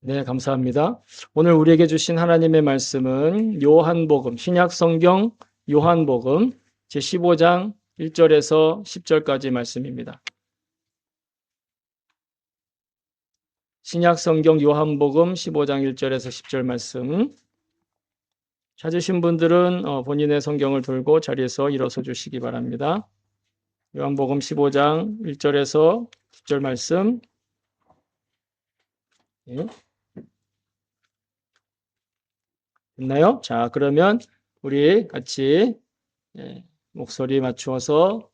네, 감사합니다. 오늘 우리에게 주신 하나님의 말씀은 요한복음, 신약 성경 요한복음 제15장 1절에서 10절까지 말씀입니다. 신약 성경 요한복음 15장 1절에서 10절 말씀. 찾으신 분들은 본인의 성경을 들고 자리에서 일어서 주시기 바랍니다. 요한복음 15장 1절에서 10절 말씀. 네. 됐나요? 자, 그러면 우리 같이 목소리 맞추어서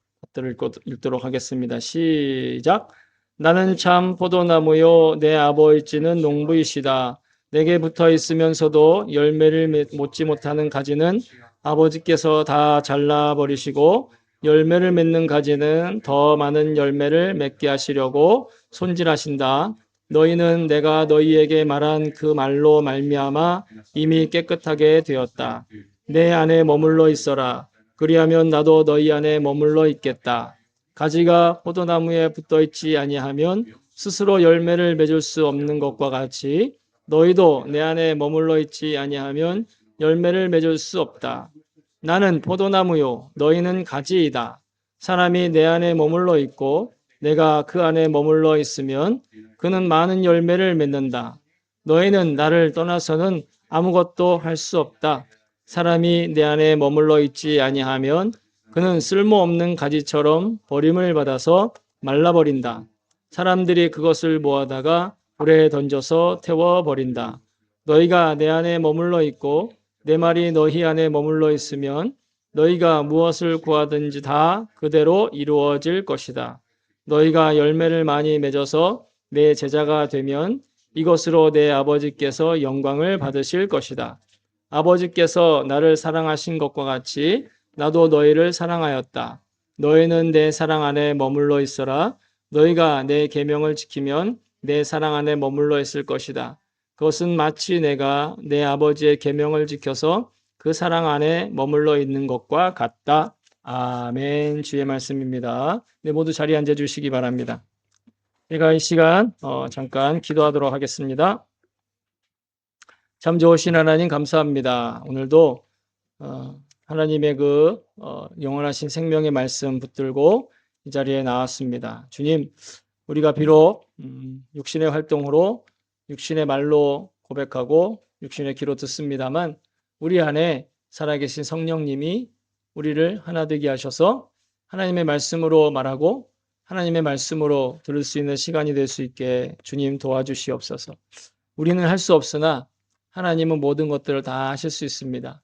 읽도록 하겠습니다. 시작. 나는 참 포도나무요 내 아버지는 농부이시다. 내게 붙어 있으면서도 열매를 맺지 못하는 가지는 아버지께서 다 잘라버리시고 열매를 맺는 가지는 더 많은 열매를 맺게 하시려고 손질하신다. 너희는 내가 너희에게 말한 그 말로 말미암아 이미 깨끗하게 되었다. 내 안에 머물러 있어라. 그리하면 나도 너희 안에 머물러 있겠다. 가지가 포도나무에 붙어 있지 아니하면 스스로 열매를 맺을 수 없는 것과 같이 너희도 내 안에 머물러 있지 아니하면 열매를 맺을 수 없다. 나는 포도나무요 너희는 가지이다. 사람이 내 안에 머물러 있고 내가 그 안에 머물러 있으면 그는 많은 열매를 맺는다. 너희는 나를 떠나서는 아무것도 할 수 없다. 사람이 내 안에 머물러 있지 아니하면 그는 쓸모없는 가지처럼 버림을 받아서 말라버린다. 사람들이 그것을 모아다가 불에 던져서 태워버린다. 너희가 내 안에 머물러 있고 내 말이 너희 안에 머물러 있으면 너희가 무엇을 구하든지 다 그대로 이루어질 것이다. 너희가 열매를 많이 맺어서 내 제자가 되면 이것으로 내 아버지께서 영광을 받으실 것이다. 아버지께서 나를 사랑하신 것과 같이 나도 너희를 사랑하였다. 너희는 내 사랑 안에 머물러 있어라. 너희가 내 계명을 지키면 내 사랑 안에 머물러 있을 것이다. 그것은 마치 내가 내 아버지의 계명을 지켜서 그 사랑 안에 머물러 있는 것과 같다. 아멘. 주의 말씀입니다. 네, 모두 자리에 앉아 주시기 바랍니다. 제가 이 시간 잠깐 기도하도록 하겠습니다. 참 좋으신 하나님 감사합니다. 오늘도 하나님의 그 영원하신 생명의 말씀 붙들고 이 자리에 나왔습니다. 주님, 우리가 비록 육신의 활동으로 육신의 말로 고백하고 육신의 귀로 듣습니다만 우리 안에 살아계신 성령님이 우리를 하나 되게 하셔서 하나님의 말씀으로 말하고 하나님의 말씀으로 들을 수 있는 시간이 될 수 있게 주님 도와주시옵소서. 우리는 할 수 없으나 하나님은 모든 것들을 다 하실 수 있습니다.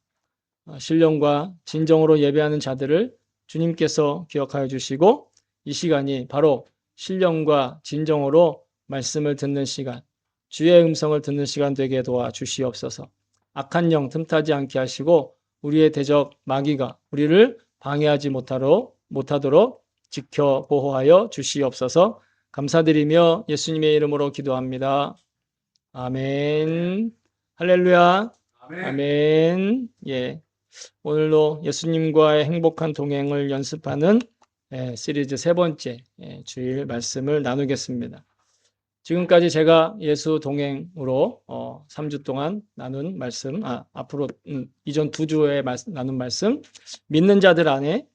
신령과 진정으로 예배하는 자들을 주님께서 기억하여 주시고 이 시간이 바로 신령과 진정으로 말씀을 듣는 시간, 주의 음성을 듣는 시간 되게 도와주시옵소서. 악한 영 틈타지 않게 하시고 우리의 대적 마귀가 우리를 방해하지 못하도록 지켜 보호하여 주시옵소서. 감사드리며 예수님의 이름으로 기도합니다. 아멘. 할렐루야. 아멘. 예. 오늘도 예수님과의 행복한 동행을 연습하는 시리즈 세 번째 주일 말씀을 나누겠습니다. 지금까지 제가 예수 동행으로 3주 동안 나눈 말씀, 앞으로 이전 2주에 나눈 말씀, 믿는 자들 안에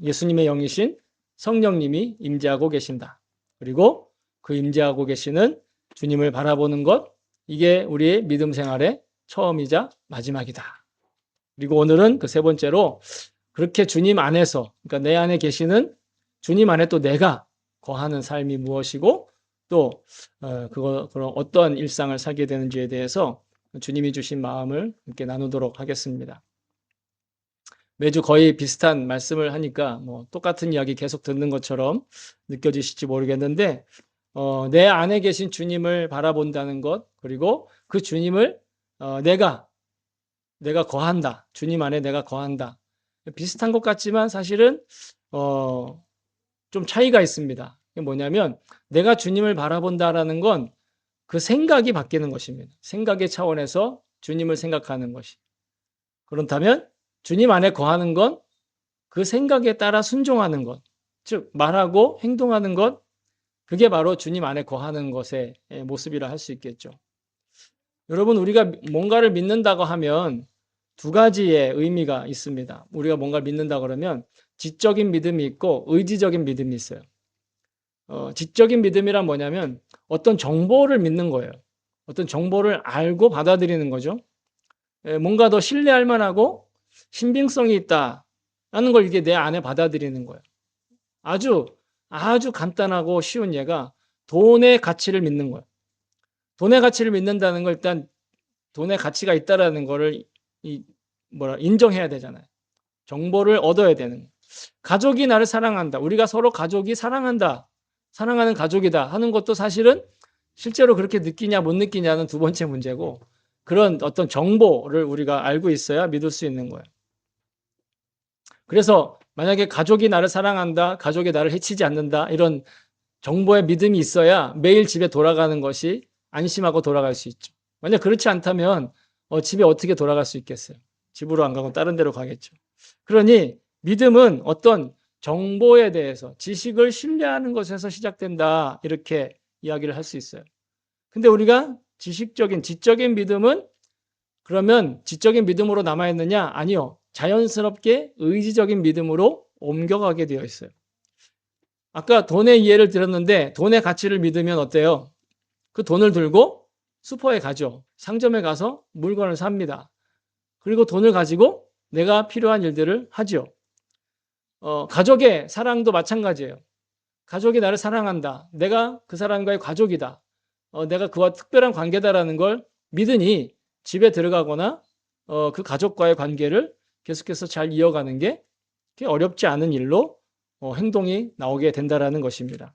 예수님의 영이신 성령님이 임재하고 계신다. 그리고 그 임재하고 계시는 주님을 바라보는 것, 이게 우리의 믿음 생활의 처음이자 마지막이다. 그리고 오늘은 그 세 번째로 그렇게 주님 안에서, 그러니까 내 안에 계시는 주님 안에 또 내가 거하는 삶이 무엇이고 또 그런 어떠한 일상을 살게 되는지에 대해서 주님이 주신 마음을 함께 나누도록 하겠습니다. 매주 거의 비슷한 말씀을 하니까 뭐 똑같은 이야기 계속 듣는 것처럼 느껴지실지 모르겠는데 내 안에 계신 주님을 바라본다는 것, 그리고 그 주님을 내가 거한다. 주님 안에 내가 거한다. 비슷한 것 같지만 사실은 좀 차이가 있습니다. 이게 뭐냐면 내가 주님을 바라본다라는 건 그 생각이 바뀌는 것입니다. 생각의 차원에서 주님을 생각하는 것이. 그렇다면 주님 안에 거하는 건 그 생각에 따라 순종하는 것. 즉 말하고 행동하는 것, 그게 바로 주님 안에 거하는 것의 모습이라 할 수 있겠죠. 여러분, 우리가 뭔가를 믿는다고 하면 두 가지의 의미가 있습니다. 우리가 뭔가를 믿는다 그러면 지적인 믿음이 있고 의지적인 믿음이 있어요. 지적인 믿음이란 뭐냐면 어떤 정보를 믿는 거예요. 어떤 정보를 알고 받아들이는 거죠. 뭔가 더 신뢰할 만하고 신빙성이 있다라는 걸 이게 내 안에 받아들이는 거예요. 아주 간단하고 쉬운 예가 돈의 가치를 믿는 거예요. 돈의 가치를 믿는다는 걸 일단 돈의 가치가 있다라는 거를 인정해야 되잖아요. 정보를 얻어야 되는 거예요. 가족이 나를 사랑한다. 우리가 서로 가족이 사랑한다. 사랑하는 가족이다 하는 것도 사실은 실제로 그렇게 느끼냐 못 느끼냐는 두 번째 문제고, 그런 어떤 정보를 우리가 알고 있어야 믿을 수 있는 거예요. 그래서 만약에 가족이 나를 사랑한다, 가족이 나를 해치지 않는다, 이런 정보의 믿음이 있어야 매일 집에 돌아가는 것이 안심하고 돌아갈 수 있죠. 만약 그렇지 않다면 집에 어떻게 돌아갈 수 있겠어요? 집으로 안 가고 다른 데로 가겠죠. 그러니 믿음은 어떤 정보에 대해서 지식을 신뢰하는 것에서 시작된다, 이렇게 이야기를 할 수 있어요. 근데 우리가 지적인 믿음은 그러면 지적인 믿음으로 남아있느냐? 아니요. 자연스럽게 의지적인 믿음으로 옮겨가게 되어 있어요. 아까 돈의 예를 들었는데 돈의 가치를 믿으면 어때요? 그 돈을 들고 슈퍼에 가죠. 상점에 가서 물건을 삽니다. 그리고 돈을 가지고 내가 필요한 일들을 하죠. 가족의 사랑도 마찬가지예요. 가족이 나를 사랑한다. 내가 그 사람과의 가족이다. 내가 그와 특별한 관계다라는 걸 믿으니 집에 들어가거나 그 가족과의 관계를 계속해서 잘 이어가는 게 어렵지 않은 일로 행동이 나오게 된다라는 것입니다.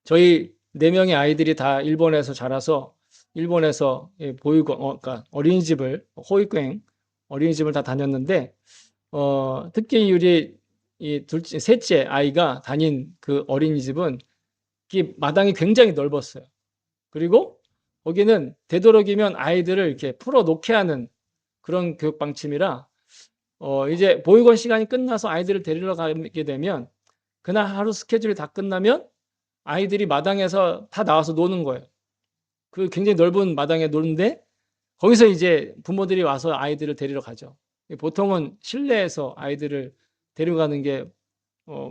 저희 4명의 아이들이 다 일본에서 자라서 일본에서 그러니까 어린이집을 호이쿠엔 어린이집을 다 다녔는데 특히 우리 셋째 아이가 다닌 그 어린이집은 마당이 굉장히 넓었어요. 그리고 거기는 되도록이면 아이들을 이렇게 풀어놓게 하는 그런 교육 방침이라 이제 보육원 시간이 끝나서 아이들을 데리러 가게 되면 그날 하루 스케줄이 다 끝나면 아이들이 마당에서 다 나와서 노는 거예요. 그 굉장히 넓은 마당에 노는데 거기서 이제 부모들이 와서 아이들을 데리러 가죠. 보통은 실내에서 아이들을 데려가는 게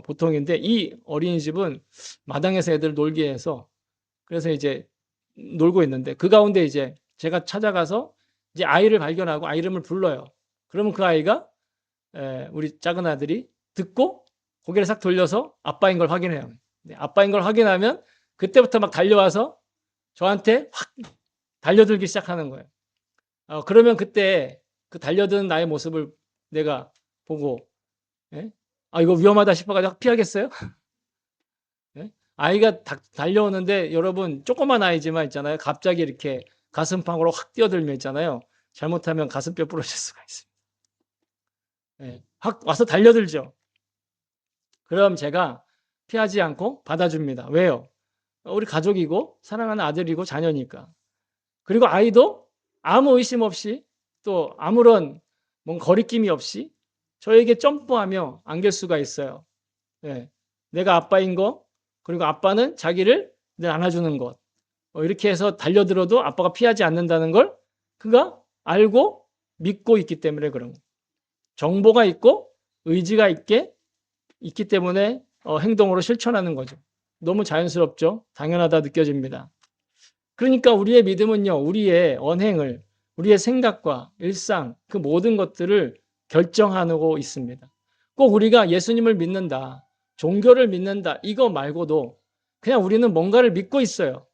보통인데 이 어린이집은 마당에서 애들 놀게 해서 그래서 이제 놀고 있는데 그 가운데 이제 제가 찾아가서 이제 아이를 발견하고 아이 이름을 불러요. 그러면 그 아이가 우리 작은 아들이 듣고 고개를 싹 돌려서 아빠인 걸 확인해요. 아빠인 걸 확인하면 그때부터 막 달려와서 저한테 확 달려들기 시작하는 거예요. 그러면 그때 그 달려드는 나의 모습을 내가 보고 이거 위험하다 싶어가지고 피하겠어요? 아이가 달려오는데 여러분 조그만 아이지만 있잖아요. 갑자기 이렇게 가슴팍으로 확 뛰어들면 있잖아요. 잘못하면 가슴뼈 부러질 수가 있습니다. 확 와서 달려들죠. 그럼 제가 피하지 않고 받아줍니다. 왜요? 우리 가족이고 사랑하는 아들이고 자녀니까. 그리고 아이도 아무 의심 없이 또 아무런 거리낌이 없이 저에게 점프하며 안길 수가 있어요. 내가 아빠인 거, 그리고 아빠는 자기를 늘 안아주는 것. 이렇게 해서 달려들어도 아빠가 피하지 않는다는 걸 그가 알고 믿고 있기 때문에 그런 거예요. 정보가 있고 의지가 있기 때문에 행동으로 실천하는 거죠. 너무 자연스럽죠? 당연하다 느껴집니다. 그러니까 우리의 믿음은요, 우리의 언행을, 우리의 생각과 일상, 그 모든 것들을 결정하고 있습니다. 꼭 우리가 예수님을 믿는다, 종교를 믿는다, 이거 말고도 그냥 우리는 뭔가를 믿고 있어요.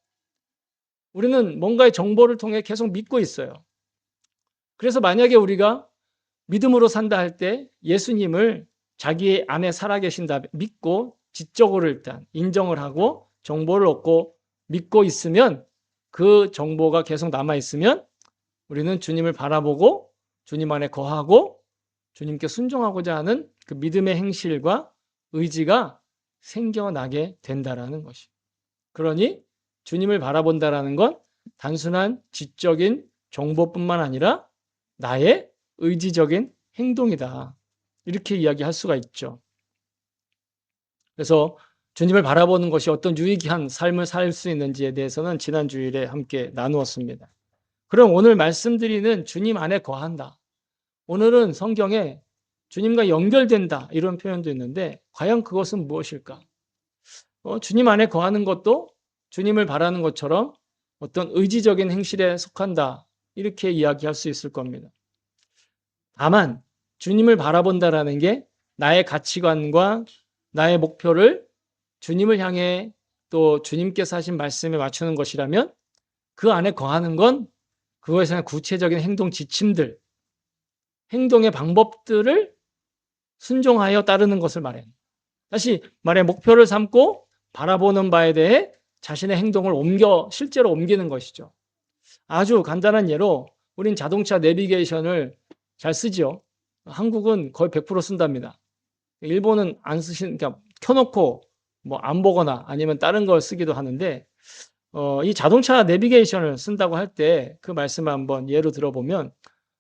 우리는 뭔가의 정보를 통해 계속 믿고 있어요. 그래서 만약에 우리가 믿음으로 산다 할 때 예수님을 자기 안에 살아계신다 믿고 지적으로 일단 인정을 하고 정보를 얻고 믿고 있으면 그 정보가 계속 남아있으면 우리는 주님을 바라보고 주님 안에 거하고 주님께 순종하고자 하는 그 믿음의 행실과 의지가 생겨나게 된다라는 것이. 그러니 주님을 바라본다라는 건 단순한 지적인 정보뿐만 아니라 나의 의지적인 행동이다. 이렇게 이야기할 수가 있죠. 그래서 주님을 바라보는 것이 어떤 유익한 삶을 살 수 있는지에 대해서는 지난 주일에 함께 나누었습니다. 그럼 오늘 말씀드리는 주님 안에 거한다. 오늘은 성경에 주님과 연결된다 이런 표현도 있는데 과연 그것은 무엇일까? 주님 안에 거하는 것도 주님을 바라는 것처럼 어떤 의지적인 행실에 속한다 이렇게 이야기할 수 있을 겁니다. 다만 주님을 바라본다라는 게 나의 가치관과 나의 목표를 주님을 향해 또 주님께서 하신 말씀에 맞추는 것이라면 그 안에 거하는 건 그거에 대한 구체적인 행동 지침들, 행동의 방법들을 순종하여 따르는 것을 말해요. 다시 말해 목표를 삼고 바라보는 바에 대해 자신의 행동을 실제로 옮기는 것이죠. 아주 간단한 예로 우린 자동차 내비게이션을 잘 쓰죠. 한국은 거의 100% 쓴답니다. 일본은 안 그러니까 켜놓고 뭐 안 보거나 아니면 다른 걸 쓰기도 하는데 이 자동차 내비게이션을 쓴다고 할 때 그 말씀을 한번 예로 들어보면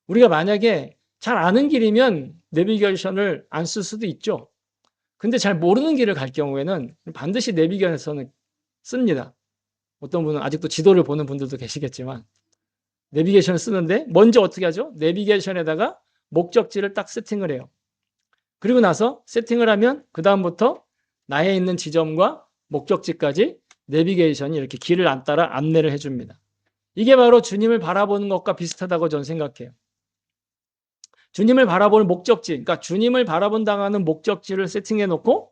우리가 만약에 잘 아는 길이면 내비게이션을 안 쓸 수도 있죠. 근데 잘 모르는 길을 갈 경우에는 반드시 내비게이션을 씁니다. 어떤 분은 아직도 지도를 보는 분들도 계시겠지만 내비게이션을 쓰는데 먼저 어떻게 하죠? 내비게이션에다가 목적지를 딱 세팅을 해요. 그리고 나서 세팅을 하면 그 다음부터 나에 있는 지점과 목적지까지 내비게이션이 이렇게 길을 안 따라 안내를 해줍니다. 이게 바로 주님을 바라보는 것과 비슷하다고 저는 생각해요. 주님을 바라보는 목적지, 그러니까 주님을 바라본다는 목적지를 세팅해 놓고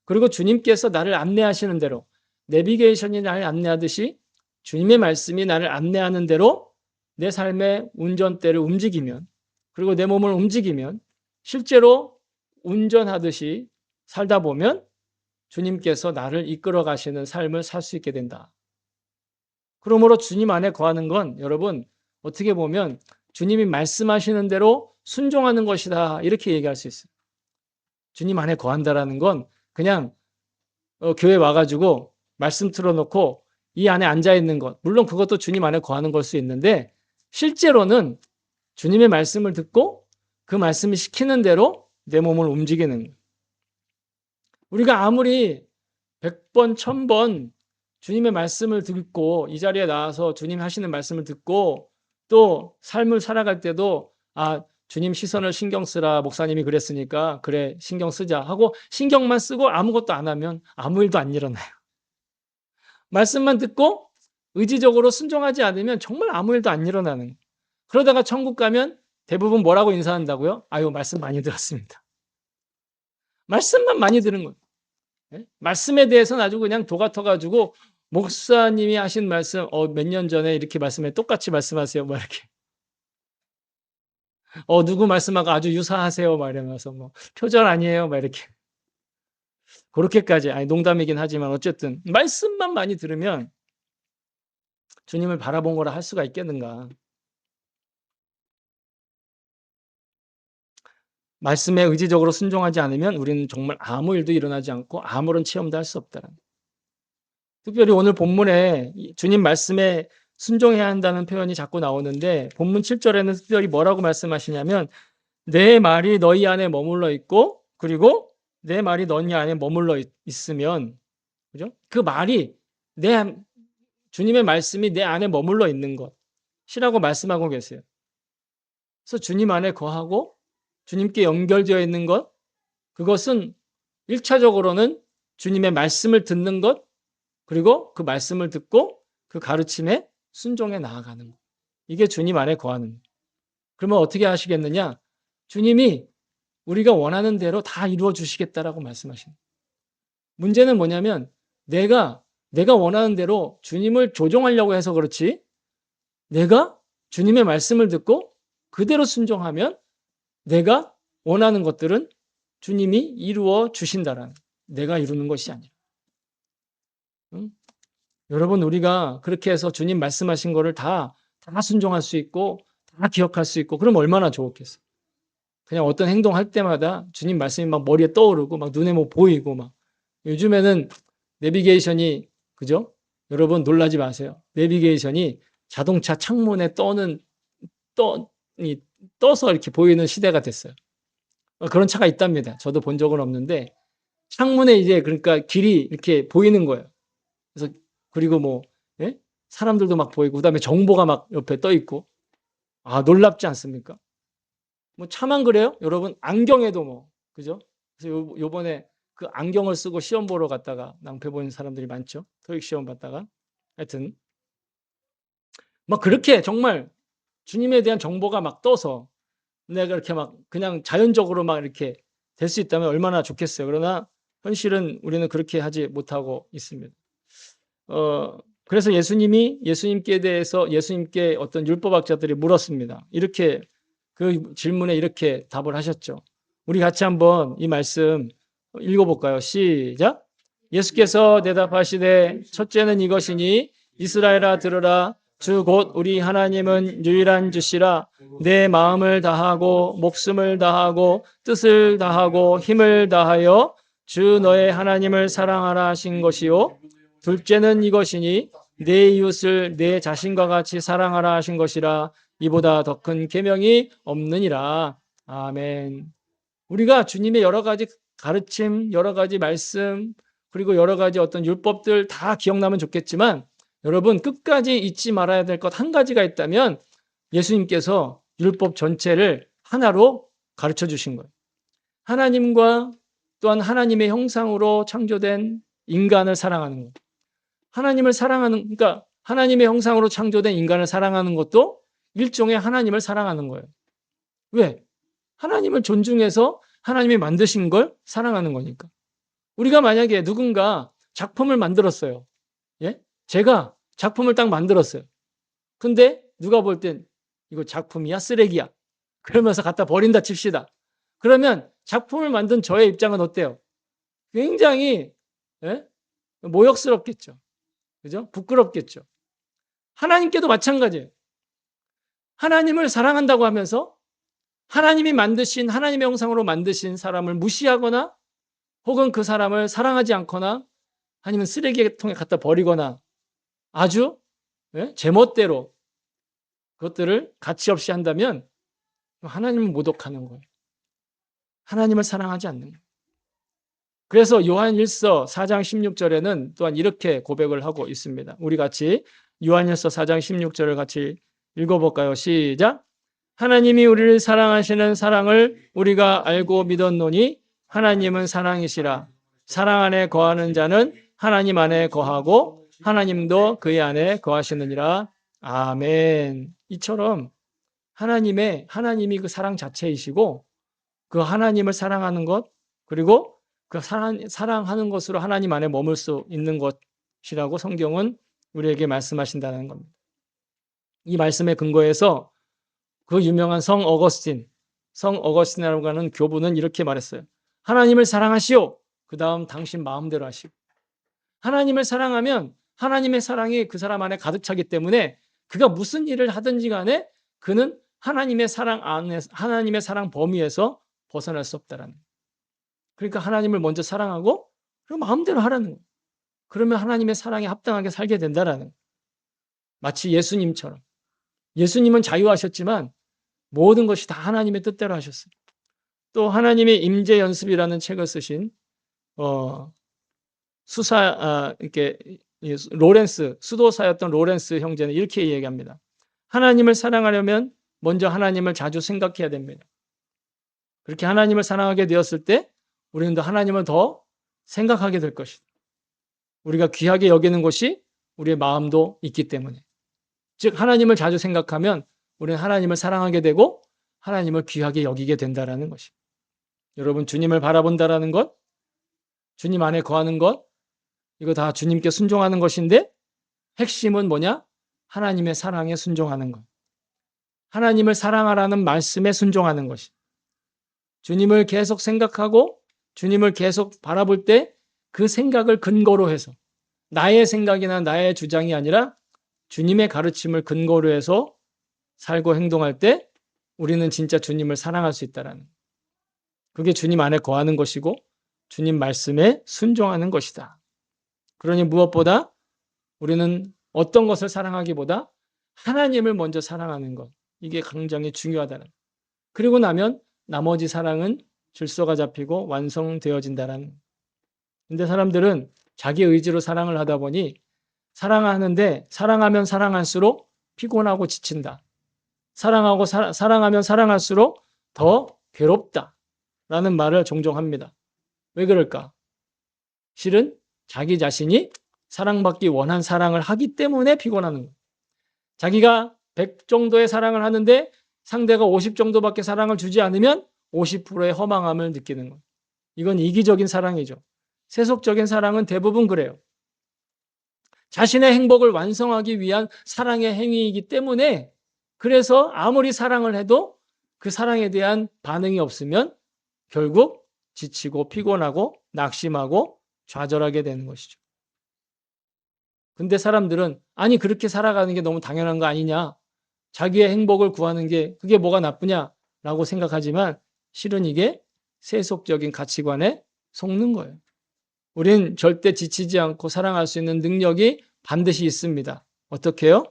그리고 주님께서 나를 안내하시는 대로 내비게이션이 나를 안내하듯이 주님의 말씀이 나를 안내하는 대로 내 삶의 운전대를 움직이면 그리고 내 몸을 움직이면 실제로 운전하듯이 살다 보면 주님께서 나를 이끌어 가시는 삶을 살 수 있게 된다. 그러므로 주님 안에 거하는 건 여러분 어떻게 보면 주님이 말씀하시는 대로 순종하는 것이다 이렇게 얘기할 수 있어요. 주님 안에 거한다라는 건 그냥 교회 와가지고 말씀 틀어놓고 이 안에 앉아있는 것 물론 그것도 주님 안에 거하는 걸 수 있는데 실제로는 주님의 말씀을 듣고 그 말씀이 시키는 대로 내 몸을 움직이는 거예요. 우리가 아무리 100번, 1000번 주님의 말씀을 듣고 이 자리에 나와서 주님 하시는 말씀을 듣고 또 삶을 살아갈 때도 주님 시선을 신경 쓰라 목사님이 그랬으니까 그래 신경 쓰자 하고 신경만 쓰고 아무것도 안 하면 아무 일도 안 일어나요. 말씀만 듣고 의지적으로 순종하지 않으면 정말 아무 일도 안 일어나는 거예요. 그러다가 천국 가면 대부분 뭐라고 인사한다고요? 아유 말씀 많이 들었습니다. 말씀만 많이 들은 거예요. 말씀에 대해서는 아주 그냥 도 같아가지고 목사님이 하신 말씀 몇 년 전에 이렇게 말씀해 똑같이 말씀하세요. 막 이렇게 누구 말씀하고 아주 유사하세요. 막 이러면서 뭐 표절 아니에요. 막 이렇게 그렇게까지 농담이긴 하지만 어쨌든 말씀만 많이 들으면 주님을 바라본 거라 할 수가 있겠는가? 말씀에 의지적으로 순종하지 않으면 우리는 정말 아무 일도 일어나지 않고 아무런 체험도 할 수 없다는. 특별히 오늘 본문에 주님 말씀에 순종해야 한다는 표현이 자꾸 나오는데 본문 7절에는 특별히 뭐라고 말씀하시냐면 내 말이 너희 안에 머물러 있고 그리고 내 말이 너희 안에 머물러 있으면 그죠? 그 말이 주님의 말씀이 내 안에 머물러 있는 것이라고 말씀하고 계세요. 그래서 주님 안에 거하고 주님께 연결되어 있는 것 그것은 1차적으로는 주님의 말씀을 듣는 것 그리고 그 말씀을 듣고 그 가르침에 순종해 나아가는 것. 이게 주님 안에 거하는 것. 그러면 어떻게 하시겠느냐? 주님이 우리가 원하는 대로 다 이루어 주시겠다라고 말씀하시는 거예요. 문제는 뭐냐면 내가 원하는 대로 주님을 조종하려고 해서 그렇지 내가 주님의 말씀을 듣고 그대로 순종하면 내가 원하는 것들은 주님이 이루어 주신다라는 내가 이루는 것이 아니라. 응? 여러분 우리가 그렇게 해서 주님 말씀하신 거를 다 순종할 수 있고 다 기억할 수 있고 그럼 얼마나 좋겠어. 그냥 어떤 행동할 때마다 주님 말씀이 막 머리에 떠오르고 막 눈에 뭐 보이고 막 요즘에는 내비게이션이 그죠? 여러분 놀라지 마세요. 내비게이션이 자동차 창문에 떠서 이렇게 보이는 시대가 됐어요. 그런 차가 있답니다. 저도 본 적은 없는데 창문에 이제 그러니까 길이 이렇게 보이는 거예요. 그래서 그리고 뭐 예? 사람들도 막 보이고 그다음에 정보가 막 옆에 떠 있고 아 놀랍지 않습니까? 뭐 차만 그래요? 여러분 안경에도 뭐 그죠? 그래서 요번에 그 안경을 쓰고 시험 보러 갔다가 낭패 보는 사람들이 많죠. 토익 시험 봤다가 하여튼 막 그렇게 정말 주님에 대한 정보가 막 떠서 내가 이렇게 막 그냥 자연적으로 막 이렇게 될 수 있다면 얼마나 좋겠어요. 그러나 현실은 우리는 그렇게 하지 못하고 있습니다. 그래서 예수님께 대해서 예수님께 어떤 율법학자들이 물었습니다. 이렇게 그 질문에 이렇게 답을 하셨죠. 우리 같이 한번 이 말씀 읽어볼까요? 시작. 예수께서 대답하시되 첫째는 이것이니 이스라엘아 들으라 주 곧 우리 하나님은 유일한 주시라 내 마음을 다하고 목숨을 다하고 뜻을 다하고 힘을 다하여 주 너의 하나님을 사랑하라 하신 것이요 둘째는 이것이니 내 이웃을 내 자신과 같이 사랑하라 하신 것이라 이보다 더 큰 계명이 없느니라. 아멘. 우리가 주님의 여러 가지 가르침, 여러 가지 말씀, 그리고 여러 가지 어떤 율법들 다 기억나면 좋겠지만 여러분 끝까지 잊지 말아야 될 것 한 가지가 있다면 예수님께서 율법 전체를 하나로 가르쳐 주신 거예요. 하나님과 또한 하나님의 형상으로 창조된 인간을 사랑하는 것. 하나님을 사랑하는 그러니까 하나님의 형상으로 창조된 인간을 사랑하는 것도 일종의 하나님을 사랑하는 거예요. 왜? 하나님을 존중해서 하나님이 만드신 걸 사랑하는 거니까. 우리가 만약에 누군가 작품을 만들었어요. 예? 제가 작품을 딱 만들었어요. 근데 누가 볼 땐 이거 작품이야? 쓰레기야? 그러면서 갖다 버린다 칩시다. 그러면 작품을 만든 저의 입장은 어때요? 굉장히 예? 모욕스럽겠죠. 그죠? 부끄럽겠죠. 하나님께도 마찬가지예요. 하나님을 사랑한다고 하면서 하나님이 만드신 하나님의 형상으로 만드신 사람을 무시하거나 혹은 그 사람을 사랑하지 않거나 아니면 쓰레기통에 갖다 버리거나 아주 제멋대로 그것들을 가치 없이 한다면 하나님을 모독하는 거예요. 하나님을 사랑하지 않는 거예요. 그래서 요한 1서 4장 16절에는 또한 이렇게 고백을 하고 있습니다. 우리 같이 요한 1서 4장 16절을 같이 읽어볼까요? 시작. 하나님이 우리를 사랑하시는 사랑을 우리가 알고 믿었노니 하나님은 사랑이시라. 사랑 안에 거하는 자는 하나님 안에 거하고 하나님도 그의 안에 거하시느니라. 아멘. 이처럼 하나님이 그 사랑 자체이시고 그 하나님을 사랑하는 것 그리고 그 사랑하는 것으로 하나님 안에 머물 수 있는 것이라고 성경은 우리에게 말씀하신다는 겁니다. 이 말씀에 근거해서 그 유명한 성 어거스틴이라고 하는 교부는 이렇게 말했어요. 하나님을 사랑하시오. 그 다음 당신 마음대로 하시오. 하나님을 사랑하면 하나님의 사랑이 그 사람 안에 가득 차기 때문에 그가 무슨 일을 하든지 간에 그는 하나님의 사랑 안에 하나님의 사랑 범위에서 벗어날 수 없다라는 거예요. 그러니까 하나님을 먼저 사랑하고 그리고 마음대로 하라는 거예요. 그러면 하나님의 사랑에 합당하게 살게 된다라는 거예요. 마치 예수님처럼. 예수님은 자유하셨지만 모든 것이 다 하나님의 뜻대로 하셨어요. 또 하나님의 임재 연습이라는 책을 쓰신 이렇게 수도사였던 로렌스 형제는 이렇게 얘기합니다. 하나님을 사랑하려면 먼저 하나님을 자주 생각해야 됩니다. 그렇게 하나님을 사랑하게 되었을 때 우리는 더 하나님을 더 생각하게 될 것이다. 우리가 귀하게 여기는 것이 우리의 마음도 있기 때문에. 즉 하나님을 자주 생각하면 우리는 하나님을 사랑하게 되고 하나님을 귀하게 여기게 된다라는 것입니다. 여러분 주님을 바라본다라는 것, 주님 안에 거하는 것, 이거 다 주님께 순종하는 것인데 핵심은 뭐냐? 하나님의 사랑에 순종하는 것. 하나님을 사랑하라는 말씀에 순종하는 것이. 주님을 계속 생각하고 주님을 계속 바라볼 때 그 생각을 근거로 해서 나의 생각이나 나의 주장이 아니라 주님의 가르침을 근거로 해서 살고 행동할 때 우리는 진짜 주님을 사랑할 수 있다라는 그게 주님 안에 거하는 것이고 주님 말씀에 순종하는 것이다. 그러니 무엇보다 우리는 어떤 것을 사랑하기보다 하나님을 먼저 사랑하는 것 이게 굉장히 중요하다는 그리고 나면 나머지 사랑은 질서가 잡히고 완성되어진다는 근데 사람들은 자기 의지로 사랑을 하다 보니 사랑하는데 사랑하면 사랑할수록 피곤하고 지친다. 사랑하면 사랑할수록 더 괴롭다라는 말을 종종 합니다. 왜 그럴까? 실은 자기 자신이 사랑받기 원한 사랑을 하기 때문에 피곤하는 거예요. 자기가 100 정도의 사랑을 하는데 상대가 50 정도밖에 사랑을 주지 않으면 50%의 허망함을 느끼는 거예요. 이건 이기적인 사랑이죠. 세속적인 사랑은 대부분 그래요. 자신의 행복을 완성하기 위한 사랑의 행위이기 때문에 그래서 아무리 사랑을 해도 그 사랑에 대한 반응이 없으면 결국 지치고 피곤하고 낙심하고 좌절하게 되는 것이죠. 근데 사람들은 아니 그렇게 살아가는 게 너무 당연한 거 아니냐. 자기의 행복을 구하는 게 그게 뭐가 나쁘냐라고 생각하지만 실은 이게 세속적인 가치관에 속는 거예요. 우린 절대 지치지 않고 사랑할 수 있는 능력이 반드시 있습니다. 어떻게 해요?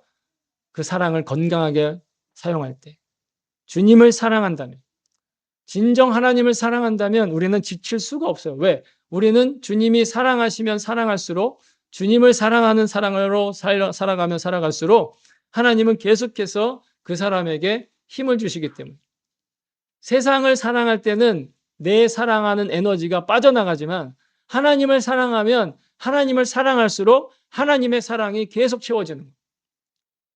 그 사랑을 건강하게 사용할 때. 주님을 사랑한다면, 진정 하나님을 사랑한다면 우리는 지칠 수가 없어요. 왜? 우리는 주님이 사랑하시면 사랑할수록 주님을 사랑하는 사랑으로 살아가면 살아갈수록 하나님은 계속해서 그 사람에게 힘을 주시기 때문에. 세상을 사랑할 때는 내 사랑하는 에너지가 빠져나가지만 하나님을 사랑하면 하나님을 사랑할수록 하나님의 사랑이 계속 채워지는 거예요.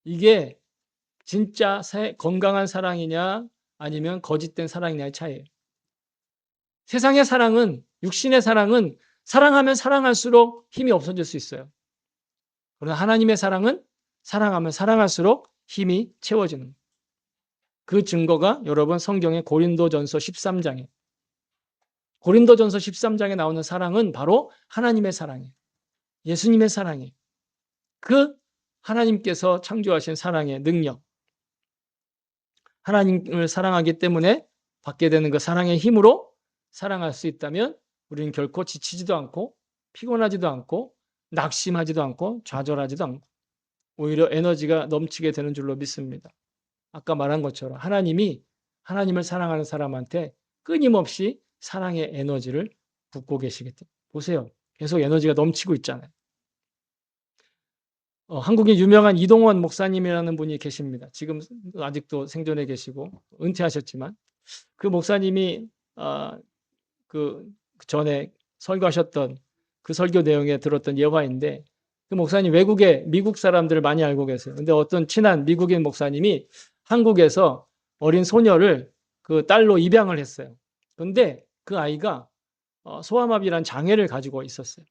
이게 진짜 건강한 사랑이냐 아니면 거짓된 사랑이냐의 차이예요. 세상의 사랑은, 육신의 사랑은 사랑하면 사랑할수록 힘이 없어질 수 있어요. 그러나 하나님의 사랑은 사랑하면 사랑할수록 힘이 채워지는 거예요. 그 증거가 여러분 성경의 고린도전서 13장에 고린도전서 13장에 나오는 사랑은 바로 하나님의 사랑이에요. 예수님의 사랑이에요. 그 하나님께서 창조하신 사랑의 능력, 하나님을 사랑하기 때문에 받게 되는 그 사랑의 힘으로 사랑할 수 있다면 우리는 결코 지치지도 않고 피곤하지도 않고 낙심하지도 않고 좌절하지도 않고 오히려 에너지가 넘치게 되는 줄로 믿습니다. 아까 말한 것처럼 하나님이 하나님을 사랑하는 사람한테 끊임없이 사랑의 에너지를 붓고 계시겠다. 보세요. 계속 에너지가 넘치고 있잖아요. 한국의 유명한 이동원 목사님이라는 분이 계십니다. 지금 아직도 생존해 계시고 은퇴하셨지만 그 목사님이 그 전에 설교하셨던 그 설교 내용에 들었던 예화인데 그 목사님 미국 사람들을 많이 알고 계세요. 근데 어떤 친한 미국인 목사님이 한국에서 어린 소녀를 그 딸로 입양을 했어요. 근데 그 아이가 소아마비란 장애를 가지고 있었어요.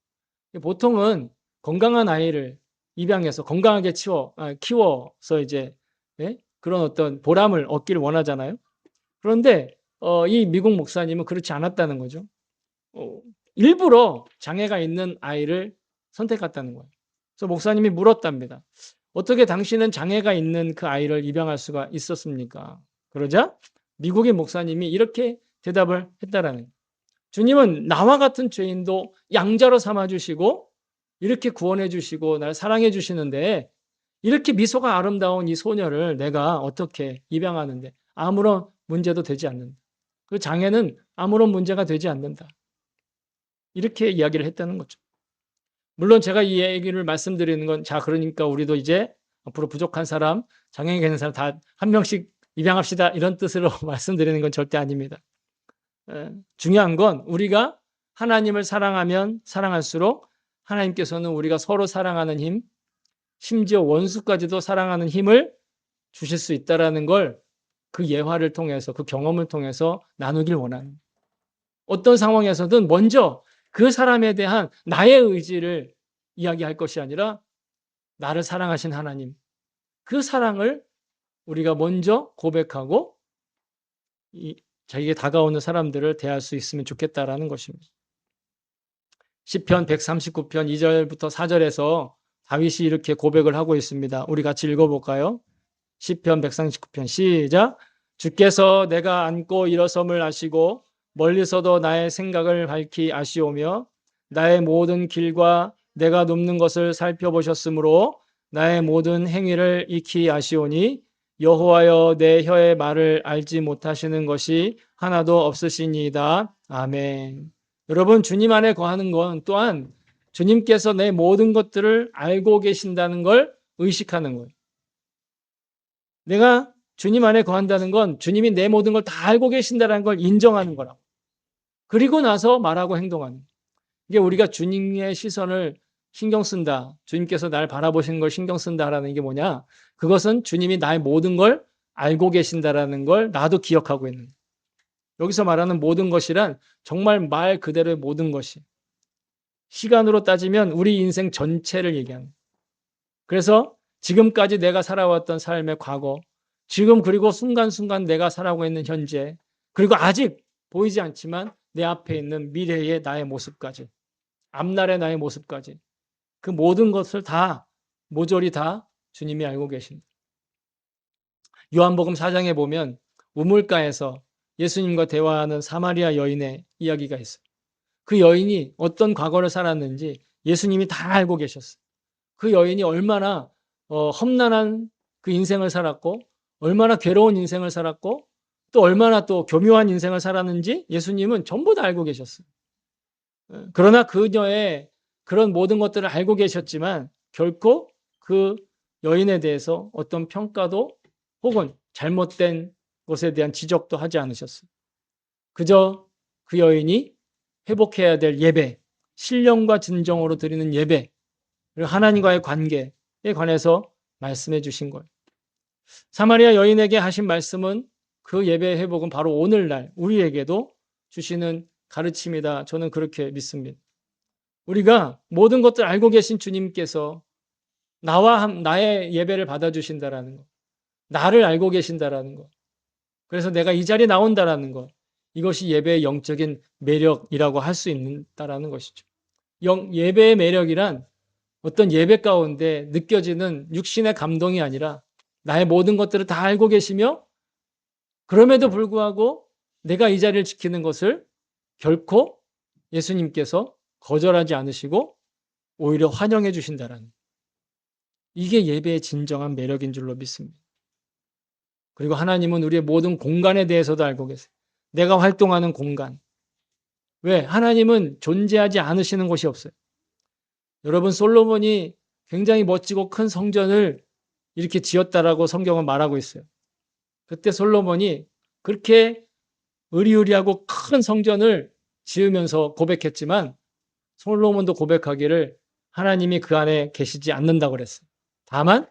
보통은 건강한 아이를 입양해서 건강하게 키워서 이제 그런 어떤 보람을 얻기를 원하잖아요. 그런데 이 미국 목사님은 그렇지 않았다는 거죠. 일부러 장애가 있는 아이를 선택했다는 거예요. 그래서 목사님이 물었답니다. 어떻게 당신은 장애가 있는 그 아이를 입양할 수가 있었습니까? 그러자 미국인 목사님이 이렇게 대답을 했다라는 거예요. 주님은 나와 같은 죄인도 양자로 삼아주시고 이렇게 구원해 주시고 날 사랑해 주시는데 이렇게 미소가 아름다운 이 소녀를 내가 어떻게 입양하는데 아무런 문제도 되지 않는다. 그 장애는 아무런 문제가 되지 않는다. 이렇게 이야기를 했다는 거죠. 물론 제가 이 얘기를 말씀드리는 건 그러니까 우리도 이제 앞으로 부족한 사람, 장애가 있는 사람 다 한 명씩 입양합시다 이런 뜻으로 말씀드리는 건 절대 아닙니다. 중요한 건 우리가 하나님을 사랑하면 사랑할수록 하나님께서는 우리가 서로 사랑하는 힘, 심지어 원수까지도 사랑하는 힘을 주실 수 있다는 걸 그 예화를 통해서 그 경험을 통해서 나누길 원하는 어떤 상황에서든 먼저 그 사람에 대한 나의 의지를 이야기할 것이 아니라 나를 사랑하신 하나님 그 사랑을 우리가 먼저 고백하고 자기에게 다가오는 사람들을 대할 수 있으면 좋겠다라는 것입니다. 시편 139편 2절부터 4절에서 다윗이 이렇게 고백을 하고 있습니다. 우리 같이 읽어볼까요? 시편 139편 시작. 주께서 내가 앉고 일어섬을 아시고 멀리서도 나의 생각을 밝히 아시오며 나의 모든 길과 내가 눕는 것을 살펴보셨으므로 나의 모든 행위를 익히 아시오니 여호와여 내 혀의 말을 알지 못하시는 것이 하나도 없으시니이다. 아멘. 여러분, 주님 안에 거하는 건 또한 주님께서 내 모든 것들을 알고 계신다는 걸 의식하는 거예요. 내가 주님 안에 거한다는 건 주님이 내 모든 걸 다 알고 계신다는 걸 인정하는 거라고. 그리고 나서 말하고 행동하는. 이게 우리가 주님의 시선을 신경 쓴다. 주님께서 날 바라보시는 걸 신경 쓴다라는 게 뭐냐? 그것은 주님이 나의 모든 걸 알고 계신다라는 걸 나도 기억하고 있는. 여기서 말하는 모든 것이란 정말 말 그대로의 모든 것이. 시간으로 따지면 우리 인생 전체를 얘기하는. 그래서 지금까지 내가 살아왔던 삶의 과거, 지금 그리고 순간순간 내가 살아가고 있는 현재, 그리고 아직 보이지 않지만 내 앞에 있는 미래의 나의 모습까지, 앞날의 나의 모습까지, 그 모든 것을 다 모조리 다 주님이 알고 계십니다. 요한복음 4장에 보면 우물가에서 예수님과 대화하는 사마리아 여인의 이야기가 있어요. 그 여인이 어떤 과거를 살았는지 예수님이 다 알고 계셨어요. 그 여인이 얼마나 험난한 그 인생을 살았고, 얼마나 괴로운 인생을 살았고, 또 얼마나 또 교묘한 인생을 살았는지 예수님은 전부 다 알고 계셨어요. 그러나 그녀의 그런 모든 것들을 알고 계셨지만 결코 그 여인에 대해서 어떤 평가도 혹은 잘못된 것에 대한 지적도 하지 않으셨어요. 그저 그 여인이 회복해야 될 예배, 신령과 진정으로 드리는 예배, 그리고 하나님과의 관계에 관해서 말씀해 주신 거예요. 사마리아 여인에게 하신 말씀은 그 예배 회복은 바로 오늘날 우리에게도 주시는 가르침이다. 저는 그렇게 믿습니다. 우리가 모든 것들 알고 계신 주님께서 나의 예배를 받아주신다라는 것, 나를 알고 계신다라는 것, 그래서 내가 이 자리에 나온다라는 것, 이것이 예배의 영적인 매력이라고 할 수 있다라는 것이죠. 예배의 매력이란 어떤 예배 가운데 느껴지는 육신의 감동이 아니라 나의 모든 것들을 다 알고 계시며 그럼에도 불구하고 내가 이 자리를 지키는 것을 결코 예수님께서 거절하지 않으시고 오히려 환영해 주신다라는, 이게 예배의 진정한 매력인 줄로 믿습니다. 그리고 하나님은 우리의 모든 공간에 대해서도 알고 계세요. 내가 활동하는 공간. 왜? 하나님은 존재하지 않으시는 곳이 없어요. 여러분, 솔로몬이 굉장히 멋지고 큰 성전을 이렇게 지었다라고 성경은 말하고 있어요. 그때 솔로몬이 그렇게 의리의리하고 큰 성전을 지으면서 고백했지만 솔로몬도 고백하기를 하나님이 그 안에 계시지 않는다고 그랬어요. 다만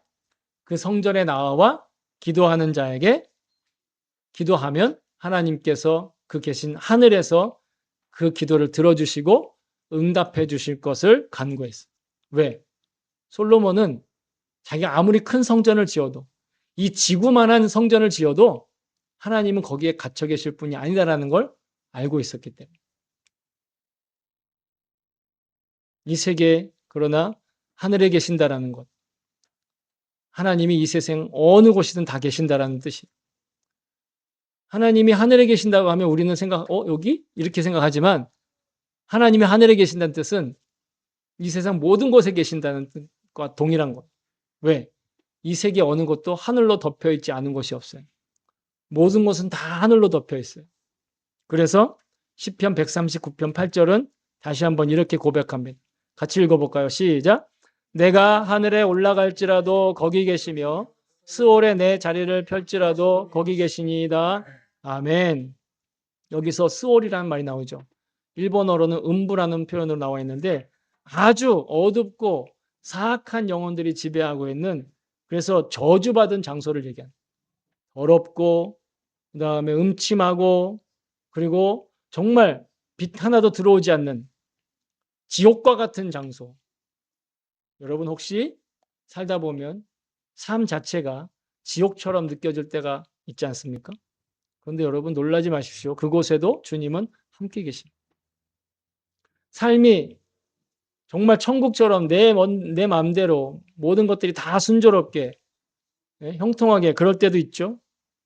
그 성전에 나와 기도하는 자에게 기도하면 하나님께서 그 계신 하늘에서 그 기도를 들어주시고 응답해 주실 것을 간구했어요. 왜? 솔로몬은 자기가 아무리 큰 성전을 지어도, 이 지구만한 성전을 지어도 하나님은 거기에 갇혀 계실 분이 아니다라는 걸 알고 있었기 때문에. 이 세계에 그러나 하늘에 계신다라는 것. 하나님이 이 세상 어느 곳이든 다 계신다라는 뜻이. 하나님이 하늘에 계신다고 하면 우리는 여기? 이렇게 생각하지만 하나님이 하늘에 계신다는 뜻은 이 세상 모든 곳에 계신다는 뜻과 동일한 것. 왜? 이 세계 어느 곳도 하늘로 덮여 있지 않은 곳이 없어요. 모든 것은 다 하늘로 덮여 있어요. 그래서 시편 139편 8절은 다시 한번 이렇게 고백합니다. 같이 읽어볼까요? 시작. 내가 하늘에 올라갈지라도 거기 계시며 스올에 내 자리를 펼지라도 거기 계시니이다. 아멘. 여기서 스올이라는 말이 나오죠. 일본어로는 음부라는 표현으로 나와 있는데 아주 어둡고 사악한 영혼들이 지배하고 있는, 그래서 저주받은 장소를 얘기합니다. 더럽고 그다음에 음침하고 그리고 정말 빛 하나도 들어오지 않는 지옥과 같은 장소. 여러분 혹시 살다 보면 삶 자체가 지옥처럼 느껴질 때가 있지 않습니까? 그런데 여러분 놀라지 마십시오. 그곳에도 주님은 함께 계십니다. 삶이 정말 천국처럼 내 마음대로 모든 것들이 다 순조롭게 형통하게 그럴 때도 있죠.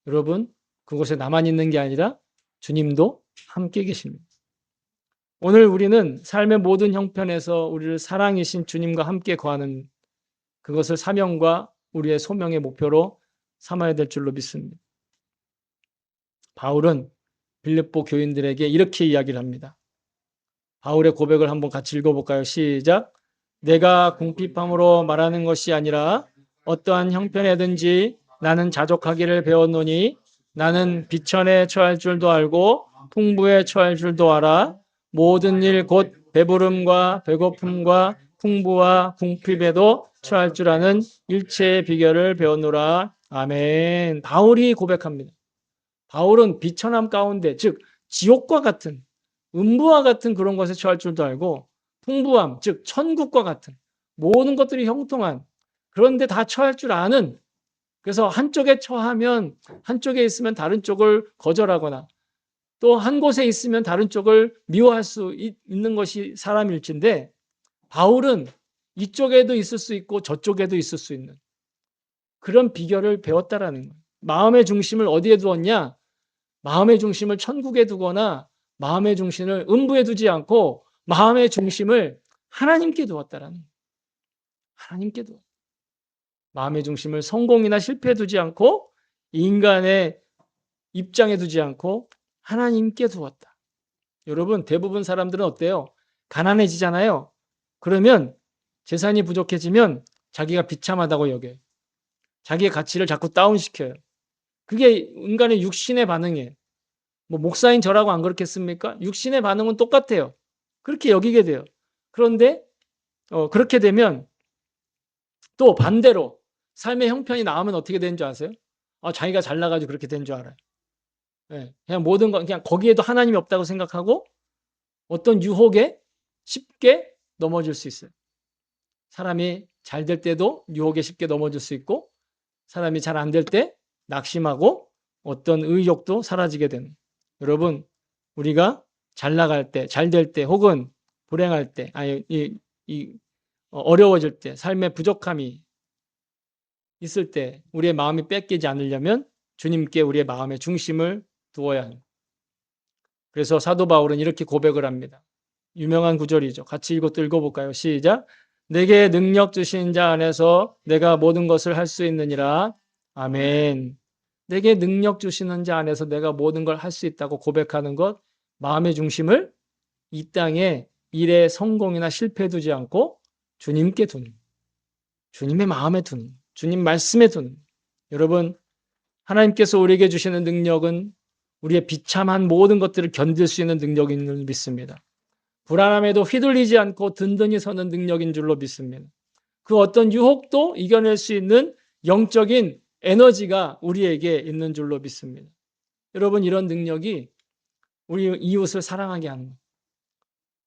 여러분 그곳에 나만 있는 게 아니라 주님도 함께 계십니다. 오늘 우리는 삶의 모든 형편에서 우리를 사랑이신 주님과 함께 거하는 그것을 사명과 우리의 소명의 목표로 삼아야 될 줄로 믿습니다. 바울은 빌립보 교인들에게 이렇게 이야기를 합니다. 바울의 고백을 한번 같이 읽어볼까요? 시작. 내가 궁핍함으로 말하는 것이 아니라 어떠한 형편에든지 나는 자족하기를 배웠노니 나는 비천에 처할 줄도 알고 풍부에 처할 줄도 알아. 모든 일 곧 배부름과 배고픔과 풍부와 궁핍에도 처할 줄 아는 일체의 비결을 배웠노라. 아멘. 바울이 고백합니다. 바울은 비천함 가운데, 즉 지옥과 같은, 음부와 같은 그런 것에 처할 줄도 알고 풍부함, 즉 천국과 같은 모든 것들이 형통한, 그런데 다 처할 줄 아는, 그래서 한쪽에 처하면 한쪽에 있으면 다른 쪽을 거절하거나 또 한 곳에 있으면 다른 쪽을 미워할 수 있는 것이 사람일진데, 바울은 이쪽에도 있을 수 있고 저쪽에도 있을 수 있는 그런 비결을 배웠다라는 거예요. 마음의 중심을 어디에 두었냐? 마음의 중심을 천국에 두거나 마음의 중심을 음부에 두지 않고 마음의 중심을 하나님께 두었다라는 거예요. 하나님께 두었다. 마음의 중심을 성공이나 실패에 두지 않고 인간의 입장에 두지 않고 하나님께 두었다. 여러분, 대부분 사람들은 어때요? 가난해지잖아요. 그러면 재산이 부족해지면 자기가 비참하다고 여겨요. 자기의 가치를 자꾸 다운시켜요. 그게 인간의 육신의 반응이에요. 뭐 목사인 저라고 안 그렇겠습니까? 육신의 반응은 똑같아요. 그렇게 여기게 돼요. 그런데 그렇게 되면 또 반대로 삶의 형편이 나오면 어떻게 되는 줄 아세요? 자기가 잘나가지고 그렇게 된 줄 알아요. 네, 그냥 모든 건 그냥 거기에도 하나님이 없다고 생각하고 어떤 유혹에 쉽게 넘어질 수 있어요. 사람이 잘 될 때도 유혹에 쉽게 넘어질 수 있고 사람이 잘 안 될 때 낙심하고 어떤 의욕도 사라지게 되는. 여러분, 우리가 잘 나갈 때, 잘 될 때, 혹은 불행할 때, 어려워질 때, 삶의 부족함이 있을 때 우리의 마음이 뺏기지 않으려면 주님께 우리의 마음의 중심을 두어야 합니다. 그래서 사도 바울은 이렇게 고백을 합니다. 유명한 구절이죠. 같이 이것도 읽어볼까요? 시작. 내게 능력 주신 자 안에서 내가 모든 것을 할 수 있느니라. 아멘. 내게 능력 주시는 자 안에서 내가 모든 걸 할 수 있다고 고백하는 것, 마음의 중심을 이 땅에 일에 성공이나 실패에 두지 않고 주님께 두는, 주님의 마음에 두는, 주님 말씀에 두는. 여러분, 하나님께서 우리에게 주시는 능력은 우리의 비참한 모든 것들을 견딜 수 있는 능력인 줄 믿습니다. 불안함에도 휘둘리지 않고 든든히 서는 능력인 줄로 믿습니다. 그 어떤 유혹도 이겨낼 수 있는 영적인 에너지가 우리에게 있는 줄로 믿습니다. 여러분, 이런 능력이 우리 이웃을 사랑하게 하는 것,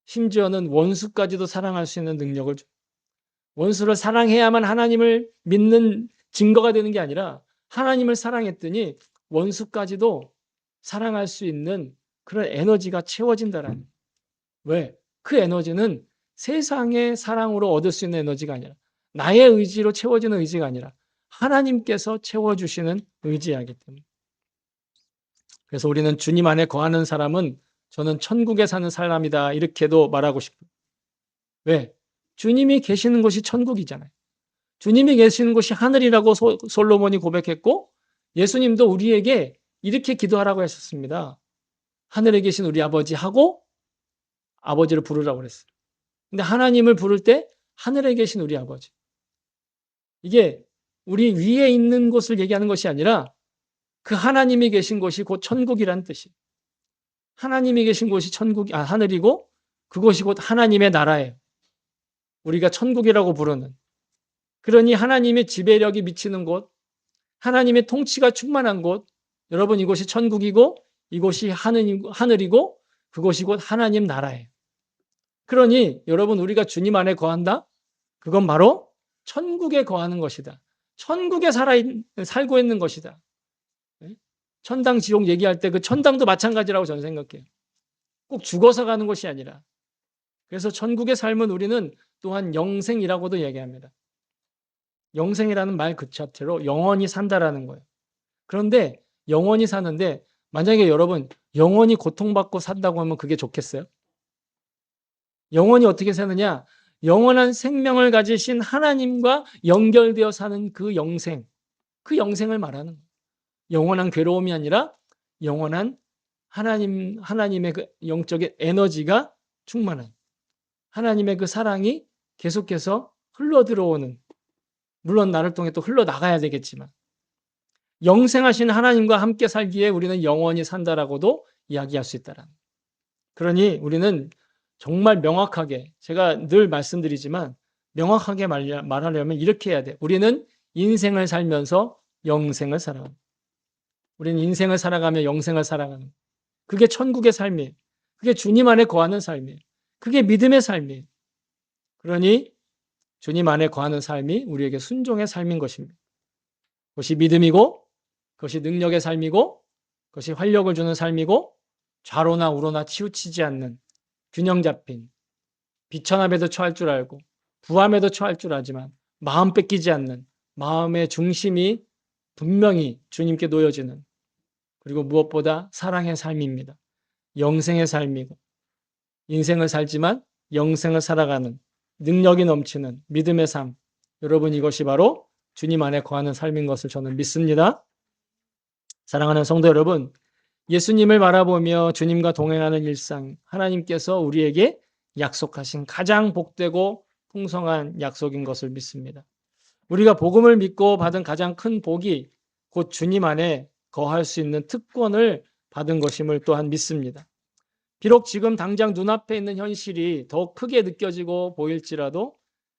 심지어는 원수까지도 사랑할 수 있는 능력을 줍니다. 원수를 사랑해야만 하나님을 믿는 증거가 되는 게 아니라 하나님을 사랑했더니 원수까지도 사랑할 수 있는 그런 에너지가 채워진다라는 거예요. 왜? 그 에너지는 세상의 사랑으로 얻을 수 있는 에너지가 아니라 나의 의지로 채워지는 의지가 아니라 하나님께서 채워주시는 의지이기 때문에. 그래서 우리는 주님 안에 거하는 사람은 저는 천국에 사는 사람이다 이렇게도 말하고 싶어요. 왜? 주님이 계시는 곳이 천국이잖아요. 주님이 계시는 곳이 하늘이라고 솔로몬이 고백했고 예수님도 우리에게 이렇게 기도하라고 하셨습니다. 하늘에 계신 우리 아버지 하고 아버지를 부르라고 그랬어요. 근데 하나님을 부를 때 하늘에 계신 우리 아버지. 이게 우리 위에 있는 곳을 얘기하는 것이 아니라 그 하나님이 계신 곳이 곧 천국이라는 뜻이에요. 하나님이 계신 곳이 하늘이고 그곳이 곧 하나님의 나라예요. 우리가 천국이라고 부르는. 그러니 하나님의 지배력이 미치는 곳, 하나님의 통치가 충만한 곳, 여러분 이곳이 천국이고 이곳이 하늘이고 그곳이 곧 하나님 나라예요. 그러니 여러분 우리가 주님 안에 거한다? 그건 바로 천국에 거하는 것이다. 천국에 살고 있는 것이다. 천당 지옥 얘기할 때 그 천당도 마찬가지라고 저는 생각해요. 꼭 죽어서 가는 것이 아니라. 그래서 천국의 삶은 우리는 또한 영생이라고도 얘기합니다. 영생이라는 말 그 자체로 영원히 산다라는 거예요. 그런데 영원히 사는데 만약에 여러분 영원히 고통받고 산다고 하면 그게 좋겠어요? 영원히 어떻게 사느냐? 영원한 생명을 가지신 하나님과 연결되어 사는 그 영생, 그 영생을 말하는 거예요. 영원한 괴로움이 아니라 영원한 하나님의 그 영적인 에너지가 충만한 하나님의 그 사랑이 계속해서 흘러 들어오는, 물론 나를 통해 또 흘러나가야 되겠지만 영생하신 하나님과 함께 살기에 우리는 영원히 산다라고도 이야기할 수 있다라는. 그러니 우리는 정말 명확하게, 제가 늘 말씀드리지만 명확하게 말하려면 이렇게 해야 돼. 우리는 인생을 살면서 영생을 살아가는. 우리는 인생을 살아가며 영생을 살아가는. 그게 천국의 삶이에요. 그게 주님 안에 거하는 삶이에요. 그게 믿음의 삶이에요. 그러니 주님 안에 거하는 삶이 우리에게 순종의 삶인 것입니다. 그것이 믿음이고, 그것이 능력의 삶이고, 그것이 활력을 주는 삶이고, 좌로나 우로나 치우치지 않는 균형 잡힌, 비천함에도 처할 줄 알고 부함에도 처할 줄 알지만 마음 뺏기지 않는, 마음의 중심이 분명히 주님께 놓여지는, 그리고 무엇보다 사랑의 삶입니다. 영생의 삶이고, 인생을 살지만 영생을 살아가는 능력이 넘치는 믿음의 삶. 여러분, 이것이 바로 주님 안에 거하는 삶인 것을 저는 믿습니다. 사랑하는 성도 여러분, 예수님을 바라보며 주님과 동행하는 일상, 하나님께서 우리에게 약속하신 가장 복되고 풍성한 약속인 것을 믿습니다. 우리가 복음을 믿고 받은 가장 큰 복이 곧 주님 안에 거할 수 있는 특권을 받은 것임을 또한 믿습니다. 비록 지금 당장 눈앞에 있는 현실이 더 크게 느껴지고 보일지라도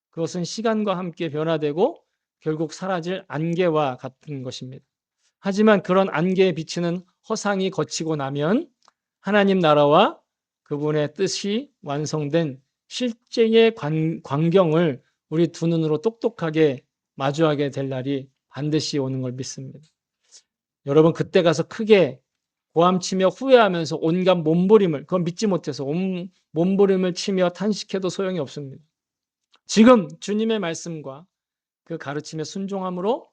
그것은 시간과 함께 변화되고 결국 사라질 안개와 같은 것입니다. 하지만 그런 안개에 비치는 허상이 거치고 나면 하나님 나라와 그분의 뜻이 완성된 실제의 광경을 우리 두 눈으로 똑똑하게 마주하게 될 날이 반드시 오는 걸 믿습니다. 여러분, 그때 가서 크게 고함치며 후회하면서 온갖 몸부림을, 그건 믿지 못해서 온 몸부림을 치며 탄식해도 소용이 없습니다. 지금 주님의 말씀과 그 가르침에 순종함으로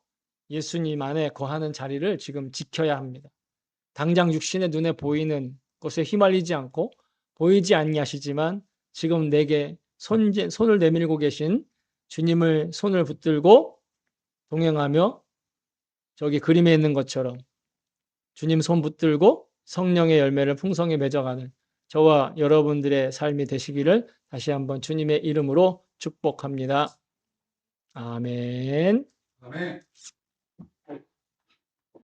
예수님 안에 거하는 자리를 지금 지켜야 합니다. 당장 육신의 눈에 보이는 것에 휘말리지 않고 보이지 아니하시지만 지금 내게 손을 내밀고 계신 주님을 손을 붙들고 동행하며 저기 그림에 있는 것처럼 주님 손 붙들고 성령의 열매를 풍성히 맺어가는 저와 여러분들의 삶이 되시기를 다시 한번 주님의 이름으로 축복합니다. 아멘. 아멘.